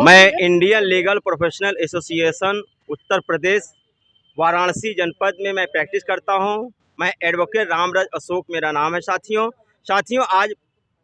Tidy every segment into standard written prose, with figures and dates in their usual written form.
मैं Indian legal professional association Uttar Pradesh Varanasi जनपद में मैं प्रैक्टिस करता हूं। मैं एडवोकेट रामराज अशोक मेरा नाम है। साथियों आज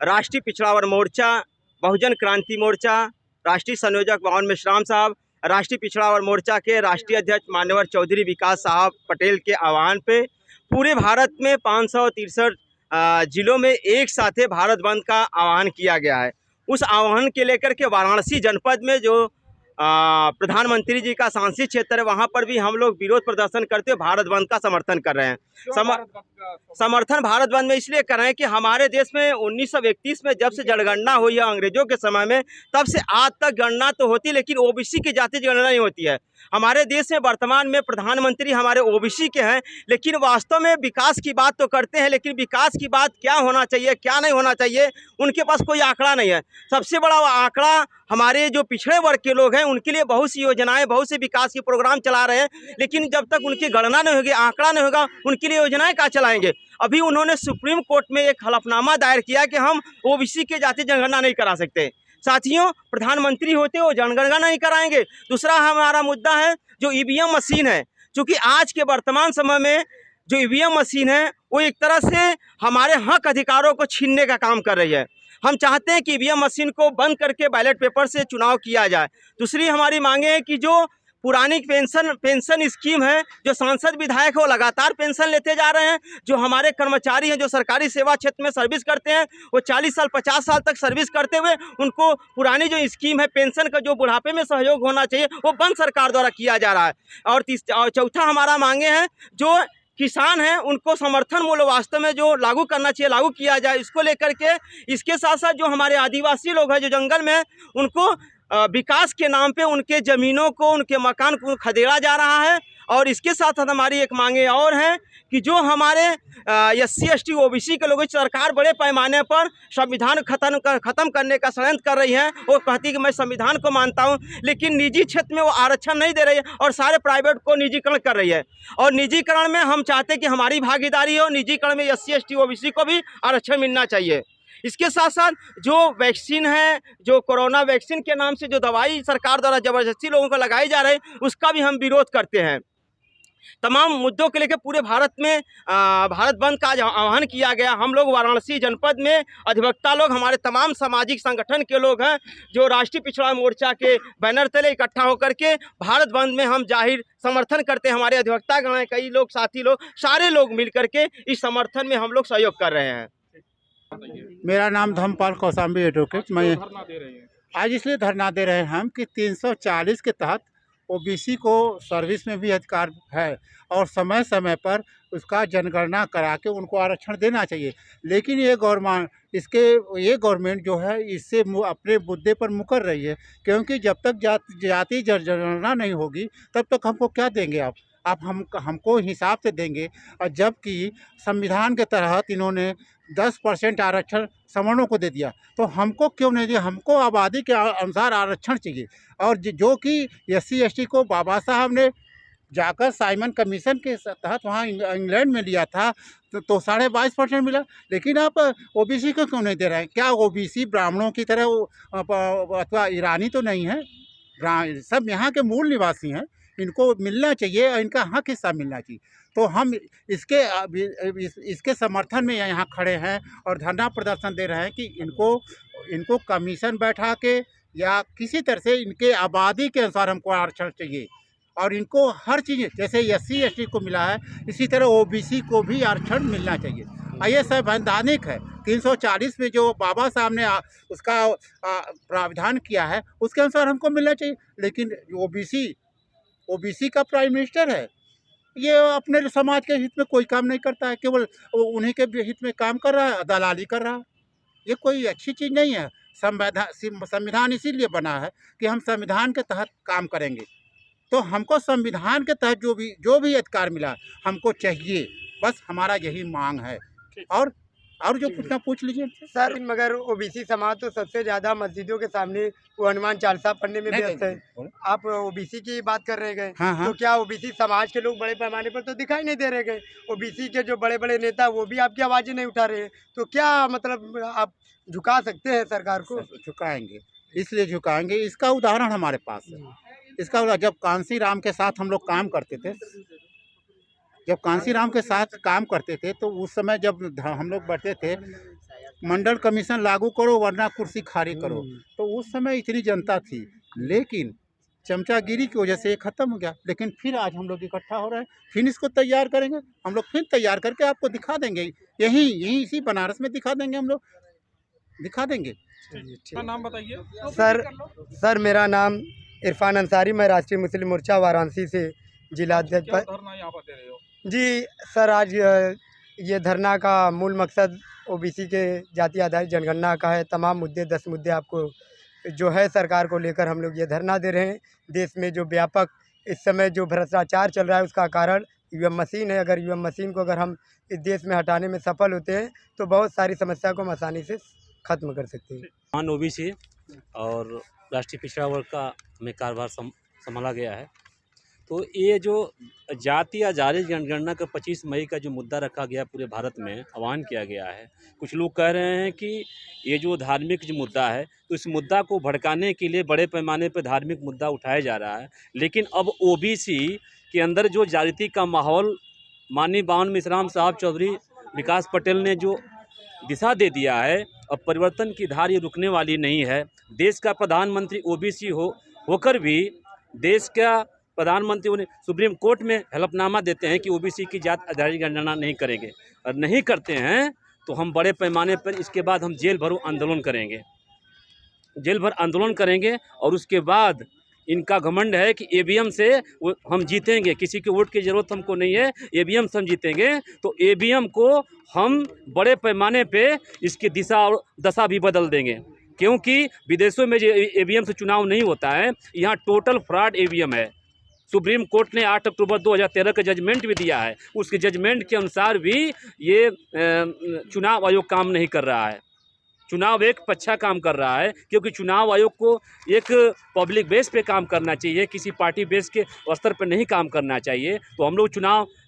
राष्ट्रीय पिछड़ा वर्ग मोर्चा, बहुजन क्रांति मोर्चा, राष्ट्रीय संयोजक मोहन मिश्राम साहब, राष्ट्रीय पिछड़ा वर्ग मोर्चा के राष्ट्रीय अध्यक्ष मान्यवर चौधरी विकास साहब पटेल के आह्वान पे पूरे भारत में 563 जिलों में एक साथ भारत बंद का आह्वान किया गया है। उस आह्वान के लेकर के वाराणसी जनपद में जो प्रधानमंत्री जी का सांसद क्षेत्र है, वहाँ पर भी हम लोग विरोध प्रदर्शन करते हुए भारत बंद का समर्थन कर रहे हैं। समर्थन भारत बंद में इसलिए कर रहे हैं कि हमारे देश में 1931 में जब से जनगणना हुई है अंग्रेजों के समय में, तब से आज तक गणना तो होती है, लेकिन ओबीसी की जाति गणना नहीं होती है। हमारे देश में वर्तमान में प्रधानमंत्री हमारे ओबीसी के हैं, लेकिन वास्तव में विकास की बात तो करते हैं, लेकिन विकास की बात क्या होना चाहिए, क्या नहीं होना चाहिए, उनके पास कोई आंकड़ा नहीं है। सबसे बड़ा आंकड़ा हमारे जो पिछड़े वर्ग के लोग हैं, उनके लिए बहुत सी योजनाएं, बहुत से विकास के प्रोग्राम चला रहे हैं, लेकिन जब तक उनकी गणना नहीं होगी, आंकड़ा नहीं होगा, उनके लिए योजनाएं क्या चलाएंगे। अभी उन्होंने सुप्रीम कोर्ट में एक हलफनामा दायर किया कि हम ओबीसी के जाति जनगणना नहीं करा सकते। साथियों, प्रधानमंत्री होते वो जनगणना नहीं कराएंगे। दूसरा हमारा मुद्दा है जो ईवीएम मशीन है, क्योंकि आज के वर्तमान समय में जो ईवीएम मशीन है वो एक तरह से हमारे हक अधिकारों को छीनने का काम कर रही है। हम चाहते हैं कि ईवीएम मशीन को बंद करके बैलेट पेपर से चुनाव किया जाए। दूसरी हमारी मांगे हैं कि जो पुरानी पेंशन स्कीम है, जो सांसद विधायक है वो लगातार पेंशन लेते जा रहे हैं। जो हमारे कर्मचारी हैं, जो सरकारी सेवा क्षेत्र में सर्विस करते हैं, वो 40 साल 50 साल तक सर्विस करते हुए उनको पुरानी जो स्कीम है पेंशन का, जो बुढ़ापे में सहयोग होना चाहिए, वो बंद सरकार द्वारा किया जा रहा है। और चौथा हमारा मांगे हैं जो किसान हैं उनको समर्थन मूल्य वास्तव में जो लागू करना चाहिए, लागू किया जाए, इसको लेकर के। इसके साथ साथ जो हमारे आदिवासी लोग हैं जो जंगल में, उनको विकास के नाम पे उनके ज़मीनों को, उनके मकान को खदेड़ा जा रहा है। और इसके साथ साथ हमारी एक मांगे और हैं कि जो हमारे SC ST OBC के लोग, सरकार बड़े पैमाने पर संविधान खत्म करने का षड्यंत्र कर रही है। वो कहती है कि मैं संविधान को मानता हूँ, लेकिन निजी क्षेत्र में वो आरक्षण नहीं दे रही है और सारे प्राइवेट को निजीकरण कर रही है। और निजीकरण में हम चाहते हैं कि हमारी भागीदारी हो, निजीकरण में SC ST OBC को भी आरक्षण मिलना चाहिए। इसके साथ साथ जो वैक्सीन है, जो कोरोना वैक्सीन के नाम से जो दवाई सरकार द्वारा ज़बरदस्ती लोगों को लगाई जा रही है, उसका भी हम विरोध करते हैं। तमाम मुद्दों के लेकर पूरे भारत में भारत बंद का आह्वान किया गया। हम लोग वाराणसी जनपद में अधिवक्ता लोग, हमारे तमाम सामाजिक संगठन के लोग हैं, जो राष्ट्रीय पिछड़ा मोर्चा के बैनर तले इकट्ठा होकर के भारत बंद में हम जाहिर समर्थन करते हैं। हमारे अधिवक्ता गण हैं, कई लोग, साथी लोग, सारे लोग मिल करके इस समर्थन में हम लोग सहयोग कर रहे हैं। मेरा नाम धर्मपाल कौशाम्बी एडवोकेट। मैं आज इसलिए धरना दे रहे हैं हम कि 340 के तहत ओबीसी को सर्विस में भी अधिकार है और समय समय पर उसका जनगणना करा के उनको आरक्षण देना चाहिए। लेकिन ये गवर्नमेंट जो है इससे अपने मुद्दे पर मुकर रही है, क्योंकि जब तक जाति जनगणना नहीं होगी तब तक हमको क्या देंगे आप हमको हिसाब से देंगे। और जबकि संविधान के तहत इन्होंने 10% आरक्षण सवर्णों को दे दिया, तो हमको क्यों नहीं दिया? हमको आबादी के अनुसार आरक्षण चाहिए। और जो कि SC ST को बाबा साहब ने जाकर साइमन कमीशन के तहत वहाँ इंग्लैंड में लिया था तो 22.5% मिला, लेकिन आप ओबीसी को क्यों नहीं दे रहे हैं? क्या ओबीसी ब्राह्मणों की तरह अथवा ईरानी तो नहीं है? सब यहाँ के मूल निवासी हैं, इनको मिलना चाहिए और इनका हक हिस्सा मिलना चाहिए। तो हम इसके समर्थन में यहाँ खड़े हैं और धरना प्रदर्शन दे रहे हैं कि इनको कमीशन बैठा के या किसी तरह से इनके आबादी के अनुसार हमको आरक्षण चाहिए। और इनको हर चीज़ जैसे SC ST को मिला है, इसी तरह OBC को भी आरक्षण मिलना चाहिए। ये संवैधानिक है। 340 में जो बाबा साहब ने उसका प्रावधान किया है उसके अनुसार हमको मिलना चाहिए। लेकिन OBC का प्राइम मिनिस्टर है, ये अपने समाज के हित में कोई काम नहीं करता है, केवल उन्हीं के हित में काम कर रहा है, दलाली कर रहा है। ये कोई अच्छी चीज़ नहीं है। संविधान इसीलिए बना है कि हम संविधान के तहत काम करेंगे, तो हमको संविधान के तहत जो भी अधिकार मिला हमको चाहिए। बस हमारा यही मांग है। और जो पूछना पूछ लीजिए सर। मगर ओबीसी समाज तो सबसे ज़्यादा मस्जिदों के सामने वो हनुमान चालीसा पढ़ने में व्यस्त है। आप ओबीसी की बात कर रहे गए। हाँ। तो क्या ओबीसी समाज के लोग बड़े पैमाने पर तो दिखाई नहीं दे रहे गए? ओबीसी के जो बड़े बड़े नेता वो भी आपकी आवाज़ें नहीं उठा रहे हैं, तो क्या मतलब आप झुका सकते हैं सरकार को? झुकाएंगे, इसलिए झुकाएंगे। इसका उदाहरण हमारे पास है। इसका जब कांसी राम के साथ हम लोग काम करते थे, जब कांसी राम के साथ काम करते थे तो उस समय जब हम लोग बैठते थे, मंडल कमीशन लागू करो वरना कुर्सी खाली करो, तो उस समय इतनी जनता थी, लेकिन चमचागिरी की वजह से ये खत्म हो गया। लेकिन फिर आज हम लोग इकट्ठा हो रहे हैं, फिर इसको तैयार करेंगे हम लोग, फिर तैयार करके आपको दिखा देंगे, यहीं इसी बनारस में दिखा देंगे, हम लोग दिखा देंगे। नाम बताइए सर मेरा नाम इरफान अंसारी, मैं राष्ट्रीय मुस्लिम मोर्चा वाराणसी से जिला अध्यक्ष क्या धरना यहाँ पर दे रहे हो? जी सर, आज ये धरना का मूल मकसद ओबीसी के जाति आधारित जनगणना का है। तमाम मुद्दे 10 मुद्दे आपको जो है सरकार को लेकर हम लोग ये धरना दे रहे हैं। देश में जो व्यापक इस समय जो भ्रष्टाचार चल रहा है उसका कारण ईवीएम मशीन है। अगर ईवीएम मशीन को अगर हम इस देश में हटाने में सफल होते हैं तो बहुत सारी समस्या को हम आसानी से ख़त्म कर सकते हैं। मान ओबीसी और राष्ट्रीय पिछड़ा वर्ग का हमें कार्यभार संभाला गया है। तो ये जो जाति आधारित जनगणना का 25 मई का जो मुद्दा रखा गया पूरे भारत में आह्वान किया गया है, कुछ लोग कह रहे हैं कि ये जो धार्मिक जो मुद्दा है तो इस मुद्दा को भड़काने के लिए बड़े पैमाने पर धार्मिक मुद्दा उठाया जा रहा है। लेकिन अब ओबीसी के अंदर जो जाति का माहौल माननीय बावन मिश्राम साहब चौधरी विकास पटेल ने जो दिशा दे दिया है, अब परिवर्तन की धार ये रुकने वाली नहीं है। देश का प्रधानमंत्री ओबीसी होकर भी देश का प्रधानमंत्री उन्हें सुप्रीम कोर्ट में हलफनामा देते हैं कि ओबीसी की जात आधारित गणना नहीं करेंगे, और नहीं करते हैं तो हम बड़े पैमाने पर इसके बाद हम जेल भरो आंदोलन करेंगे, जेल भर आंदोलन करेंगे। और उसके बाद इनका घमंड है कि ईवीएम से हम जीतेंगे, किसी के वोट की ज़रूरत हमको नहीं है, ईवीएम से हम जीतेंगे। तो ईवीएम को हम बड़े पैमाने पे इसकी दिशा और दशा भी बदल देंगे, क्योंकि विदेशों में जो ईवीएम से चुनाव नहीं होता है, यहाँ टोटल फ्रॉड ईवीएम है। सुप्रीम कोर्ट ने 8 अक्टूबर 2013 का जजमेंट भी दिया है, उसके जजमेंट के अनुसार भी ये चुनाव आयोग काम नहीं कर रहा है। चुनाव एक पक्षा काम कर रहा है, क्योंकि चुनाव आयोग को एक पब्लिक बेस पे काम करना चाहिए, किसी पार्टी बेस के स्तर पर नहीं काम करना चाहिए। तो हम लोग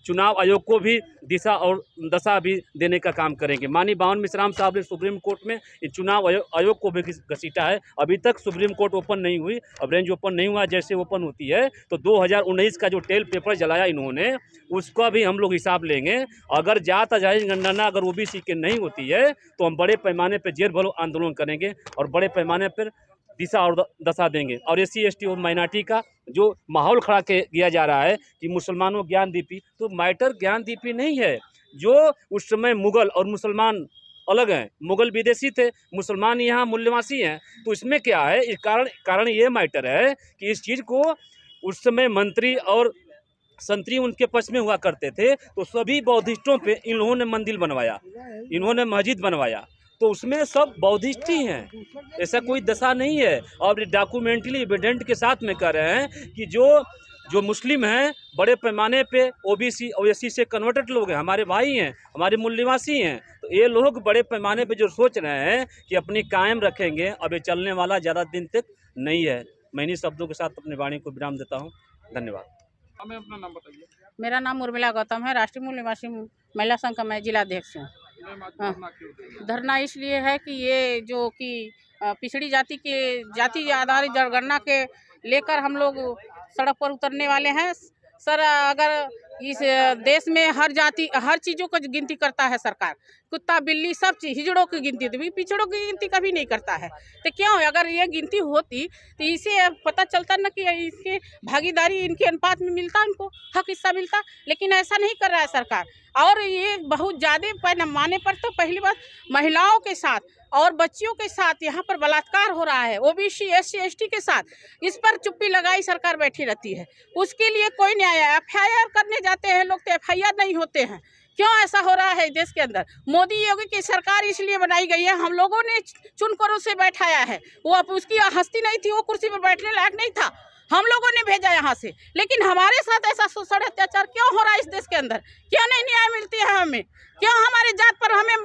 चुनाव आयोग को भी दिशा और दशा भी देने का काम करेंगे। माननीय बावन मिश्राम साहब ने सुप्रीम कोर्ट में चुनाव आयोग को भी घसीटा है, अभी तक सुप्रीम कोर्ट ओपन नहीं हुई, अब बेंच ओपन नहीं हुआ, जैसे ओपन होती है तो 2019 का जो टेल पेपर जलाया इन्होंने, उसका भी हम लोग हिसाब लेंगे। अगर जात आधारित गणना अगर ओबीसी की नहीं होती है तो हम बड़े पैमाने पर जेल भरो आंदोलन करेंगे और बड़े पैमाने पर दिशा और दशा देंगे। और SC ST और माइनॉरिटी का जो माहौल खड़ा किया जा रहा है कि मुसलमानों ज्ञान दीपी, तो मैटर ज्ञान दीपी नहीं है। जो उस समय मुगल और मुसलमान अलग हैं, मुगल विदेशी थे, मुसलमान यहाँ मूल्यवासी हैं, तो इसमें क्या है, इस कारण ये मैटर है कि इस चीज़ को उस समय मंत्री और संतरी उनके पक्ष में हुआ करते थे, तो सभी बौद्धिस्टों पे इन लोगों ने मंदिर बनवाया, इन्होंने मस्जिद बनवाया, तो उसमें सब बौद्धिस्ट ही हैं, ऐसा कोई दशा नहीं है। और डॉक्यूमेंटली एविडेंट के साथ में कह रहे हैं कि जो मुस्लिम हैं बड़े पैमाने पे ओबीसी और SC से कन्वर्टेड लोग हैं, हमारे भाई हैं, हमारे मूल निवासी हैं, तो ये लोग बड़े पैमाने पे जो सोच रहे हैं कि अपनी कायम रखेंगे, अब ये चलने वाला ज़्यादा दिन तक नहीं है। मैं इन्हीं शब्दों के साथ अपने वाणी को विराम देता हूँ। धन्यवाद। हमें अपना नाम बताइए। मेरा नाम उर्मिला गौतम है, राष्ट्रीय मूल निवासी महिला संघ का मैं जिला अध्यक्ष हूँ। धरना इसलिए है कि ये जो कि पिछड़ी जाति के जाति आधारित जनगणना के लेकर हम लोग सड़क पर उतरने वाले हैं। सर, अगर इस देश में हर जाति हर चीज़ों को गिनती करता है सरकार, कुत्ता बिल्ली सब चीज़, हिजड़ों की गिनती, तो पिछड़ों की गिनती कभी नहीं करता है। तो क्यों, अगर ये गिनती होती तो इसे पता चलता ना कि इसके भागीदारी इनके अनुपात में मिलता, इनको हक हिस्सा मिलता, लेकिन ऐसा नहीं कर रहा है सरकार। और ये बहुत ज़्यादा पैमाने पर तो पहली बात महिलाओं के साथ और बच्चियों के साथ यहाँ पर बलात्कार हो रहा है, ओबीसी SC ST के साथ, इस पर चुप्पी लगाई सरकार बैठी रहती है, उसके लिए कोई नहीं आया। FIR करने जाते हैं लोग तो FIR नहीं होते हैं, क्यों ऐसा हो रहा है देश के अंदर? मोदी योगी की सरकार इसलिए बनाई गई है, हम लोगों ने चुनकर उसे बैठाया है, वो उसकी हस्ती नहीं थी, वो कुर्सी पर बैठने लायक नहीं था, हम लोगों ने भेजा यहाँ से, लेकिन हमारे साथ ऐसा शोषण अत्याचार क्यों हो रहा है इस देश के अंदर? क्यों नहीं न्याय मिलती है हमें? क्यों हमारी जात पर हमें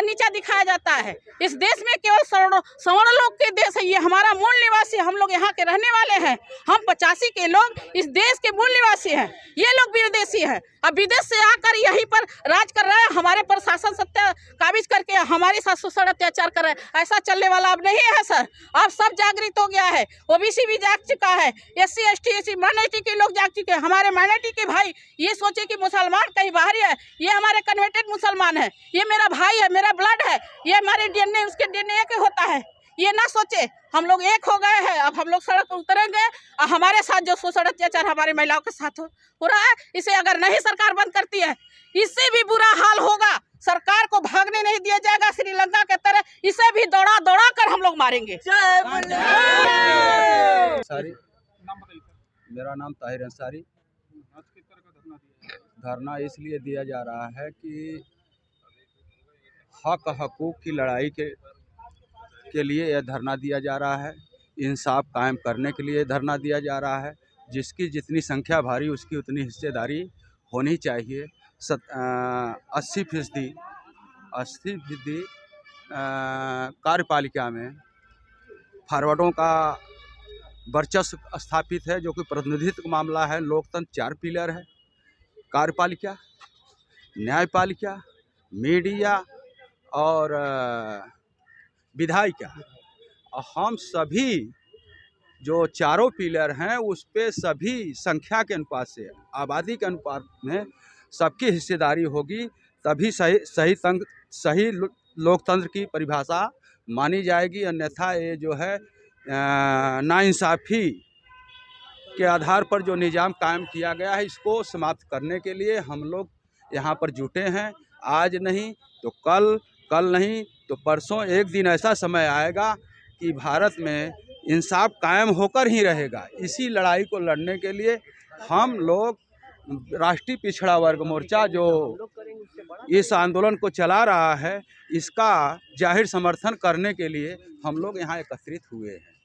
नीचा दिखाया जाता है? इस देश में केवल सवर्ण लोग के देश है, ये हमारा मूल निवासी, हम लोग यहाँ के रहने वाले हैं। हम 85 के लोग इस देश के मूल निवासी हैं, ये लोग विदेशी हैं। अब विदेश से आकर यहीं पर राज कर रहे हैं, हमारे पर शासन सत्ता काबिज करके हमारे साथ शोषण अत्याचार कर रहे हैं। ऐसा चलने वाला अब नहीं है सर। अब सब जागृत हो गया है, ओबीसी भी जाग चुका है, SC ST SC माइनॉरिटी के लोग जाग चुके हैं। हमारे माइनॉरिटी के भाई ये सोचे कि मुसलमान कहीं बाहरी है, ये हमारे कन्वर्टेड मुसलमान है, ये मेरा भाई है, मेरा ब्लड है, ये हमारे DNA उसके DNA के होता है, ये ना सोचे। हम लोग एक हो गए हैं, अब हम लोग सड़क पर उतरेंगे और हमारे साथ जो शोषण अत्याचार हमारी महिलाओं के साथ हो रहा है, इसे अगर नहीं सरकार बंद करती है, इससे भी बुरा हाल होगा। सरकार को भागने नहीं दिया जाएगा, श्रीलंका के तरह इसे भी दौड़ा दौड़ा कर हम लोग मारेंगे। अंसारी, नाम बताइए सर। मेरा नाम ताहिर अंसारी। आज किस तरह का धरना दिया है? धरना इसलिए दिया जा रहा है कि हक हकूक़ की लड़ाई के लिए यह धरना दिया जा रहा है। इंसाफ कायम करने के लिए धरना दिया जा रहा है। जिसकी जितनी संख्या भारी उसकी उतनी हिस्सेदारी होनी चाहिए। 80% कार्यपालिका में फॉरवर्डों का वर्चस्व स्थापित है, जो कि प्रतिनिधित्व का मामला है। लोकतंत्र 4 पिलर है: कार्यपालिका, न्यायपालिका, मीडिया और विधायिका। हम सभी जो चारों पिलर हैं उस पे सभी संख्या के अनुपात से, आबादी के अनुपात में सबकी हिस्सेदारी होगी, तभी सही लोकतंत्र की परिभाषा मानी जाएगी। अन्यथा ये जो है नाइंसाफ़ी के आधार पर जो निज़ाम कायम किया गया है, इसको समाप्त करने के लिए हम लोग यहाँ पर जुटे हैं। आज नहीं तो कल, कल नहीं तो परसों एक दिन ऐसा समय आएगा कि भारत में इंसाफ कायम होकर ही रहेगा। इसी लड़ाई को लड़ने के लिए हम लोग राष्ट्रीय पिछड़ा वर्ग मोर्चा जो इस आंदोलन को चला रहा है, इसका जाहिर समर्थन करने के लिए हम लोग यहाँ एकत्रित हुए हैं।